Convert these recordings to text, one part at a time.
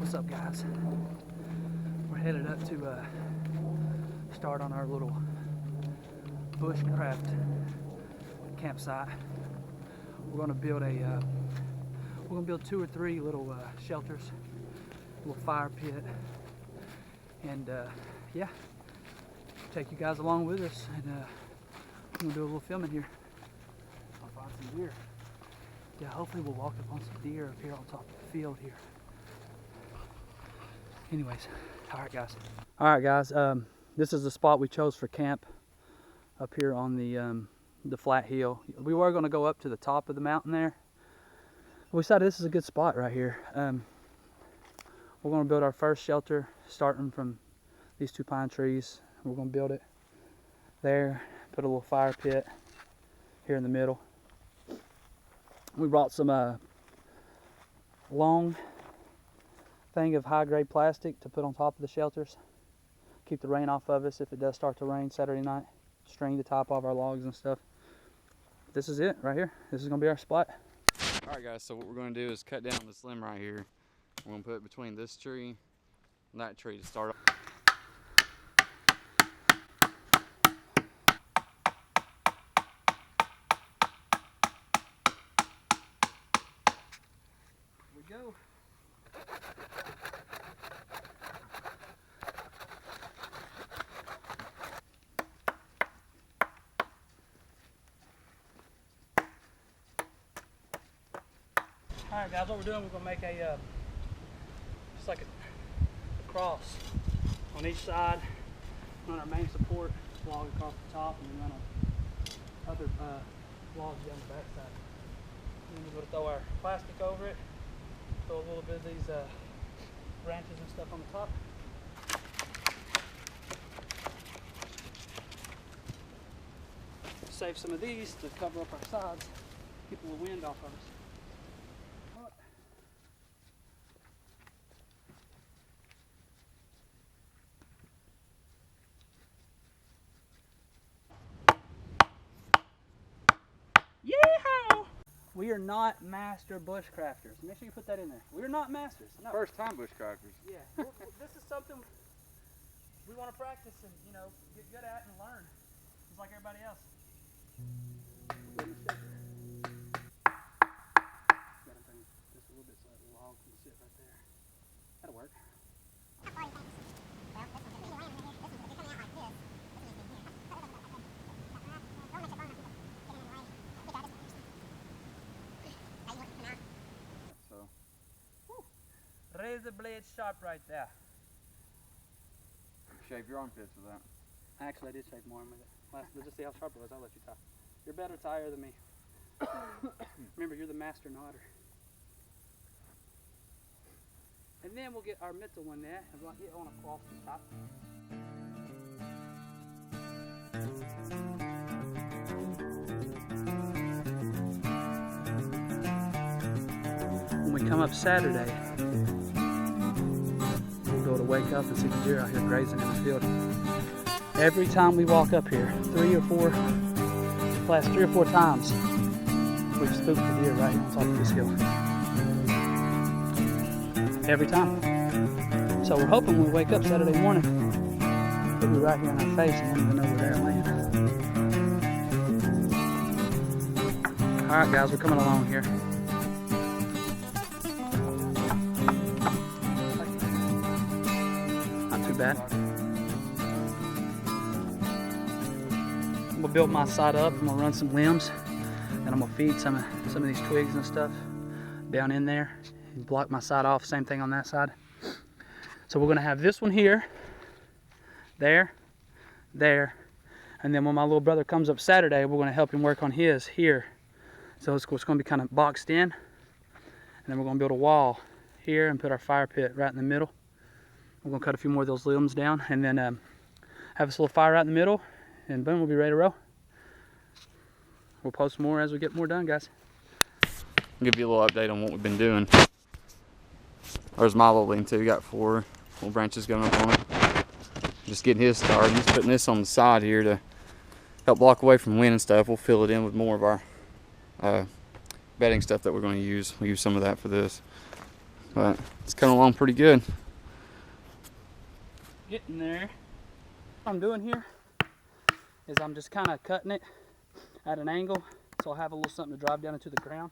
What's up, guys? We're headed up to start on our little bushcraft campsite. We're gonna build two or three little shelters, a little fire pit, and yeah, take you guys along with us, and we're gonna do a little filming here. I'll find some deer. Yeah, hopefully we'll walk up on some deer up here on top of the field here. Anyways, all right guys, this is the spot we chose for camp up here on the flat hill. We were going to go up to the top of the mountain there. We decided this is a good spot right here. We're going to build our first shelter starting from these two pine trees. We're going to build it there, put a little fire pit here in the middle. We brought some long thing of high-grade plastic to put on top of the shelters. Keep the rain off of us if it does start to rain Saturday night. String the top off our logs and stuff. This is it right here. This is gonna be our spot. All right guys, so what we're gonna do is cut down this limb right here. We're gonna put it between this tree and that tree to start off. Here we go. Alright guys, what we're doing, we're going to make a, just like a cross on each side, run our main support log across the top, and then run our other logs down the back side. And then we're going to throw our plastic over it, throw a little bit of these branches and stuff on the top. Save some of these to cover up our sides, keep a little wind off of us. We are not master bushcrafters. Make sure you put that in there. We are not masters. No. First time bushcrafters. Yeah. This is something we want to practice and, you know, get good at and learn, just like everybody else. Gotta bring this a little bit so that the log can sit right there. That'll work. Razor blade sharp right there. Shave your armpits with that. Actually, I did shave more with it. Let's just see how sharp it was. I'll let you tie. You're a better tire than me. Remember, you're the master knotter. And then we'll get our middle one there, and we'll get on across the top. When we come up Saturday, we'll be able to wake up and see the deer out here grazing in the field. Every time we walk up here, last 3 or 4 times, we've spooked the deer right on top of this hill. Every time. So we're hoping when we wake up Saturday morning, they'll be right here in our face and won't even know we're there laying. Alright guys, we're coming along here. Not too bad. I'm gonna build my side up. I'm gonna run some limbs, and I'm gonna feed some of these twigs and stuff down in there and block my side off. Same thing on that side. So we're gonna have this one here, there, and then when my little brother comes up Saturday, we're gonna help him work on his here. So it's gonna be kind of boxed in, and then we're gonna build a wall here and put our fire pit right in the middle. We're gonna cut a few more of those limbs down, and then have this little fire right in the middle, and boom, we'll be ready to roll. We'll post more as we get more done, guys. I'll give you a little update on what we've been doing. There's my little lean-to. We got 4 little branches going up on it. Just getting his started. Just putting this on the side here to help block away from wind and stuff. We'll fill it in with more of our bedding stuff that we're going to use. We'll use some of that for this. but it's coming along pretty good. Getting there. What I'm doing here is I'm just kind of cutting it at an angle so I'll have a little something to drive down into the ground.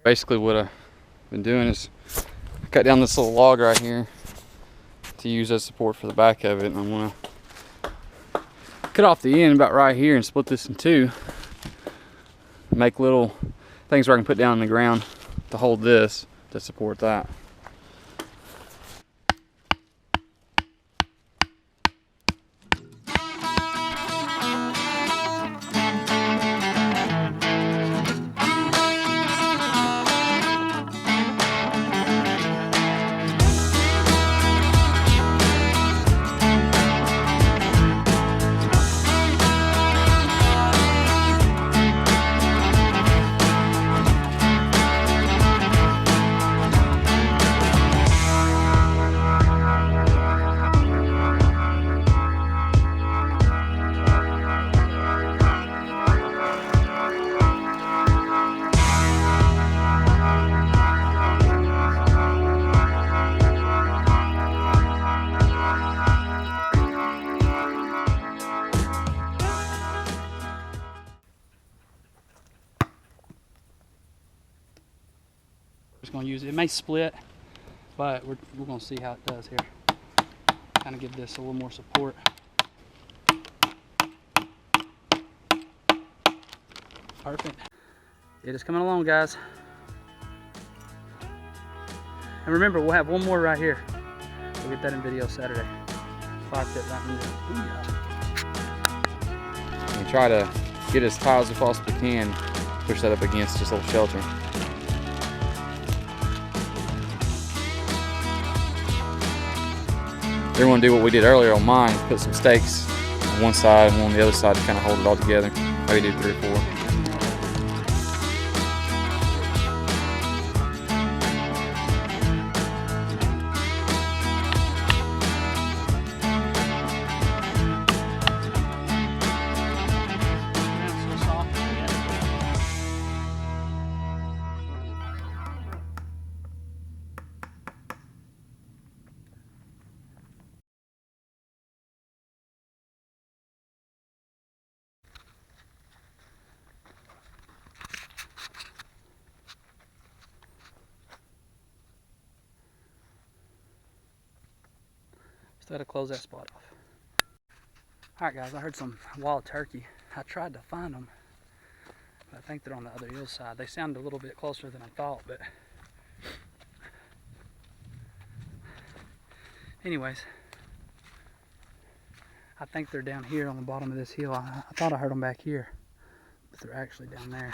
Basically what I've been doing is cut down this little log right here to use as support for the back of it, and I'm gonna cut off the end about right here and split this in two. Make little things where I can put down in the ground to hold this to support that. Just gonna use it. It may split, but we're gonna see how it does here. Kind of give this a little more support. Perfect. It is coming along, guys. And remember, we'll have one more right here. We'll get that in video Saturday. Fire pit right in there. And try to get as tight as we possibly can. Push that up against this little shelter. They're going to do what we did earlier on mine, put some stakes on one side and one on the other side to kind of hold it all together. Maybe do 3 or 4. Still had to close that spot off. Alright guys, I heard some wild turkey. I tried to find them, but I think they're on the other hillside. They sounded a little bit closer than I thought, but anyways, I think they're down here on the bottom of this hill. I thought I heard them back here, but they're actually down there.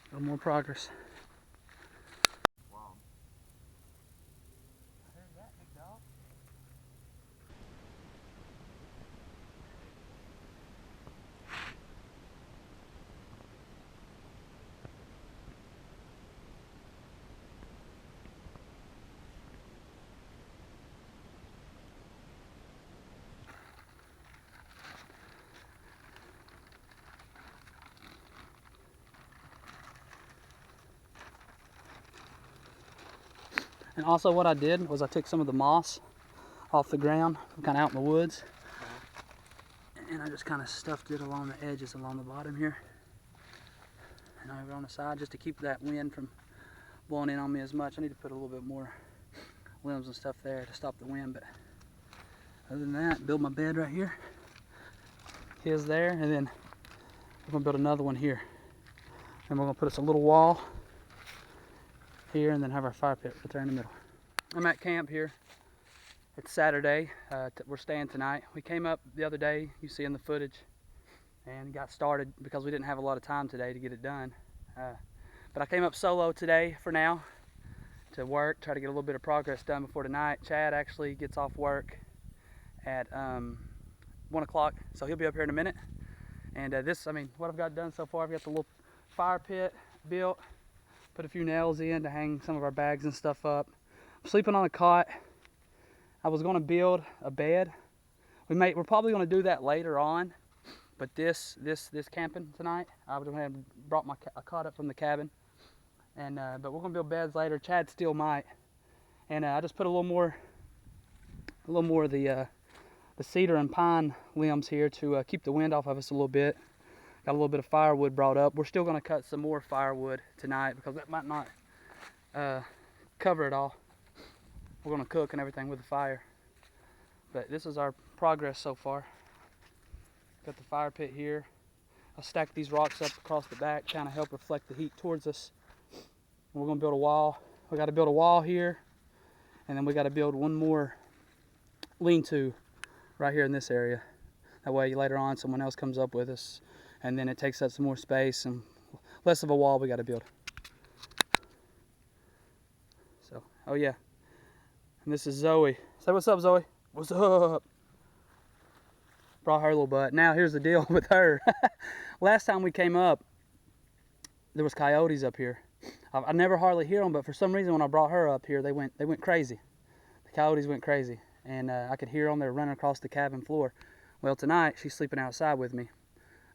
A little more progress. Wow. I heard that, big dog. And also what I did was I took some of the moss off the ground, kind of out in the woods, and I just kind of stuffed it along the edges along the bottom here and over on the side, just to keep that wind from blowing in on me as much. I need to put a little bit more limbs and stuff there to stop the wind, but Other than that, build my bed right here. His there, and then we're gonna build another one here. And we're gonna put us a little wall here, and then have our fire pit right there in the middle. I'm at camp here. It's Saturday. We're staying tonight. We came up the other day, you see in the footage, and got started because we didn't have a lot of time today to get it done. But I came up solo today for now to work, try to get a little bit of progress done before tonight. Chad actually gets off work at 1 o'clock, so he'll be up here in a minute. And what I've got done so far, I've got the little fire pit built, put a few nails in to hang some of our bags and stuff up. I'm sleeping on a cot. I was going to build a bed. We're probably going to do that later on, but this camping tonight, I would have brought a cot up from the cabin, and but we're going to build beds later. Chad still might, and I just put a little more of the cedar and pine limbs here to keep the wind off of us a little bit. Got a little bit of firewood brought up. We're still going to cut some more firewood tonight because that might not cover it all. We're going to cook and everything with the fire. But this is our progress so far. Got the fire pit here. I'll stack these rocks up across the back, kind of help reflect the heat towards us. We're going to build a wall. We got to build a wall here, and then we got to build one more lean-to right here in this area. That way later on someone else comes up with us, and then it takes up some more space and less of a wall we got to build. So, oh yeah. And this is Zoe. Say what's up, Zoe. What's up? Brought her little butt. Now here's the deal with her. Last time we came up, there was coyotes up here. I never hardly hear them, but for some reason when I brought her up here, they went crazy. The coyotes went crazy, and I could hear them. They were running across the cabin floor. Well, tonight she's sleeping outside with me.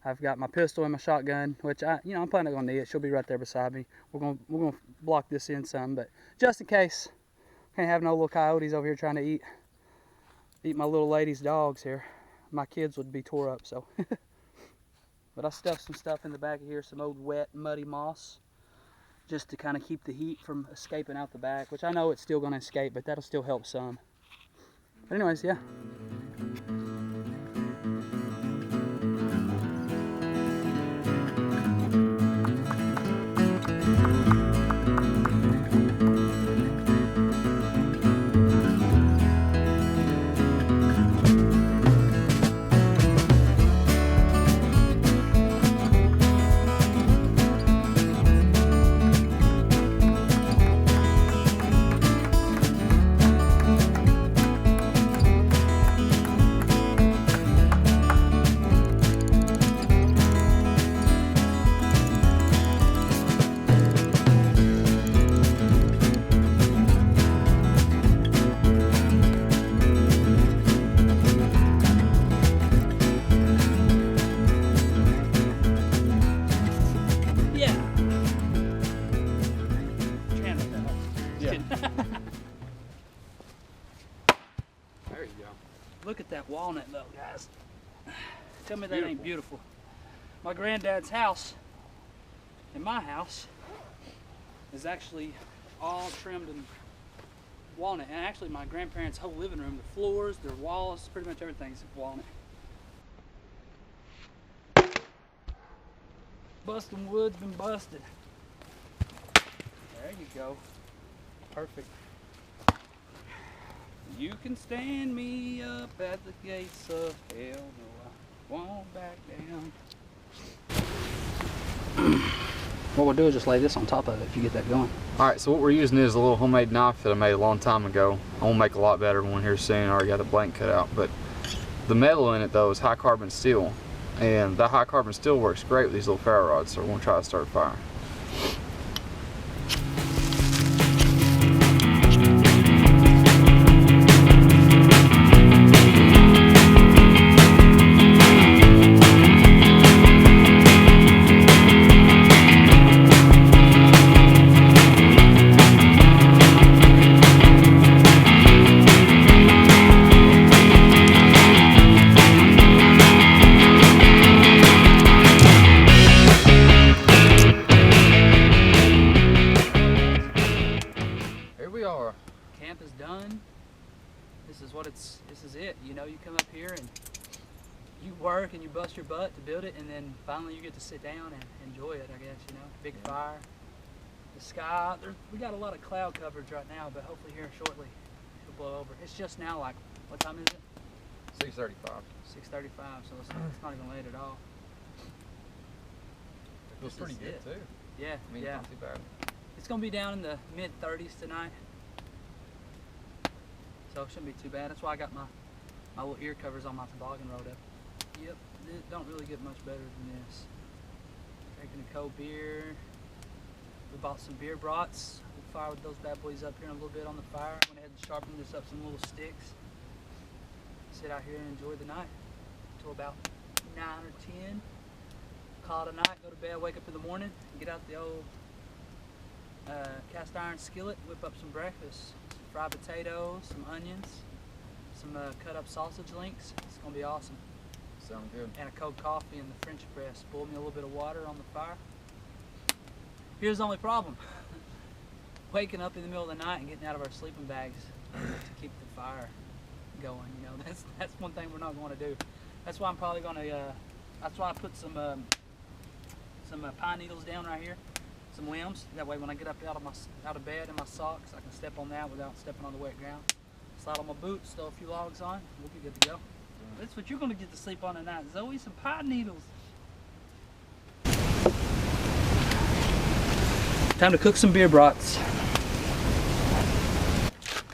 I've got my pistol and my shotgun, which I'm probably not gonna need it. She'll be right there beside me. We're gonna block this in some, but just in case, can't have no little coyotes over here trying to eat my little lady's dogs here. My kids would be tore up, so. But I stuffed some stuff in the back of here, some old wet, muddy moss, just to kind of keep the heat from escaping out the back, which I know it's still gonna escape, but that'll still help some. But anyways, yeah. There you go. Look at that walnut though, guys. Tell me that ain't beautiful. My granddad's house and my house is actually all trimmed in walnut. And actually my grandparents' whole living room, the floors, their walls, pretty much everything's walnut. Busting wood's been busted. There you go. Perfect. You can stand me up at the gates of hell, no, I won't back down. What we'll do is just lay this on top of it if you get that going. Alright, so what we're using is a little homemade knife that I made a long time ago. I won't make a lot better one here soon. I already got the blank cut out, but the metal in it though is high carbon steel, and that high carbon steel works great with these little ferro rods, so we're going to try to start a fire. this is it. You know, you come up here and you work and you bust your butt to build it, and then finally you get to sit down and enjoy it, I guess, you know. Big fire, the sky, we got a lot of cloud coverage right now, but hopefully here shortly it'll blow over. It's just now, like, what time is it? 6:35. 6:35, so it's not even late at all. It feels pretty good too. Yeah, I mean, yeah. it's not too bad. It's gonna be down in the mid-30s tonight, so it shouldn't be too bad. That's why I got my little ear covers on my toboggan rolled up. Yep, it don't really get much better than this. Drinking a cold beer. We bought some beer brats. We'll fire those bad boys up here in a little bit on the fire. Went ahead and sharpened this up some little sticks. Sit out here and enjoy the night until about 9 or 10. Call it a night, go to bed, wake up in the morning, get out the old cast iron skillet, whip up some breakfast. Some fried potatoes, some onions, some cut up sausage links. It's gonna be awesome. Sounds good. And a cold coffee in the French press. Boil me a little bit of water on the fire. Here's the only problem. Waking up in the middle of the night and getting out of our sleeping bags to keep the fire going. You know, that's one thing we're not going to do. That's why I'm probably going to. That's why I put some pine needles down right here, some limbs. That way, when I get up out of bed in my socks, I can step on that without stepping on the wet ground. Slide on my boots, throw a few logs on, we'll be good to go. That's what you're going to get to sleep on tonight, Zoe. Some pine needles. Time to cook some beer brats.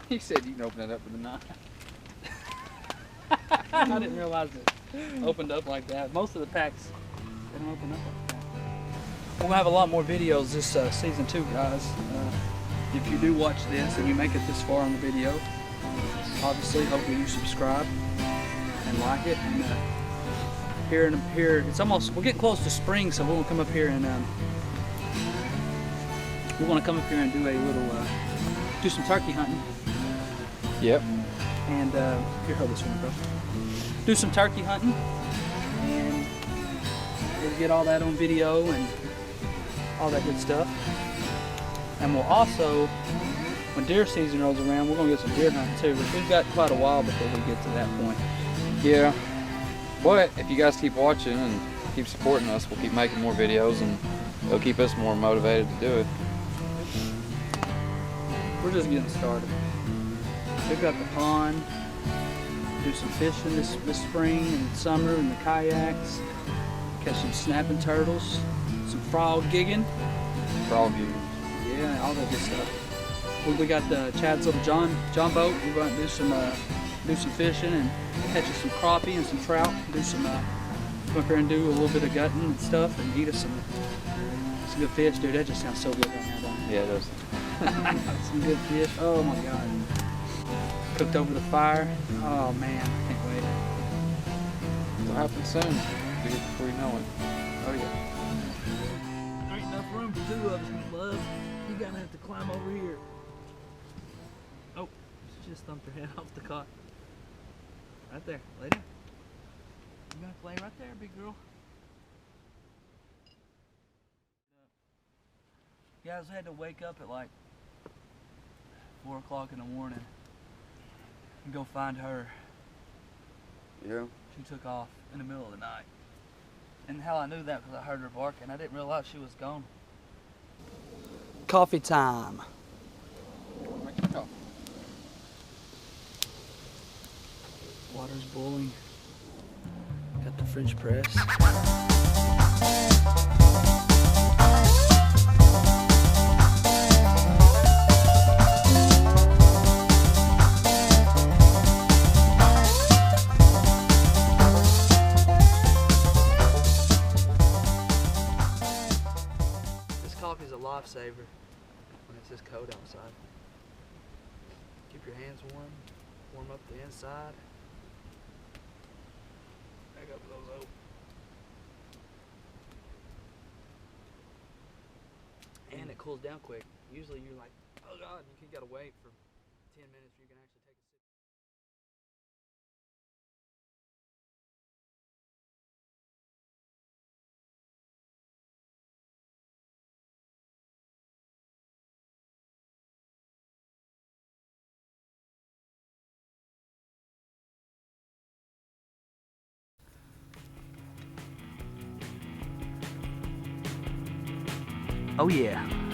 He said you can open it up with a knife. I didn't realize it opened up like that. Most of the packs don't open up like that. We're going to have a lot more videos this season 2, guys. If you do watch this and you make it this far on the video, obviously hopefully you subscribe and like it. And here it's almost, we're getting close to spring, so we're going to come up here and we're going to come up here and do a little do some turkey hunting. Yep. And here, hold this one, bro. Do some turkey hunting, and we'll get all that on video and all that good stuff. And we'll also, when deer season rolls around, we're gonna get some deer hunting too. But we've got quite a while before we get to that point. Yeah. But if you guys keep watching and keep supporting us, we'll keep making more videos, and it'll keep us more motivated to do it. We're just getting started. We've got the pond. Do some fishing this spring and summer in the kayaks. Catch some snapping turtles, some frog gigging. Frog gigging. Yeah, all that good stuff. We got the Chad's little John boat. We're going to do some fishing and catch us some crappie and some trout. Do some come up here and do a little bit of gutting and stuff and eat us some good fish, dude. That just sounds so good right now, don't it? Yeah, it does. Some good fish. Oh my God. Cooked over the fire. Oh man, I can't wait. It'll happen soon. Do it before you know it. Oh yeah. There ain't enough room for 2 of us, love. You're gonna have to climb over here. Oh, she just thumped her head off the cot. Right there, lady. You gonna play right there, big girl. Guys, I had to wake up at like 4 o'clock in the morning and go find her. Yeah. She took off in the middle of the night. And how I knew that because I heard her barking. I didn't realize she was gone. Coffee time. Make your coffee. Water's boiling. Got the French press. Coffee's a lifesaver when it's this cold outside. Keep your hands warm up the inside. Back up those open. And it cools down quick. Usually you're like, oh God, you gotta wait for 10 minutes before you can actually take a sip. Oh yeah.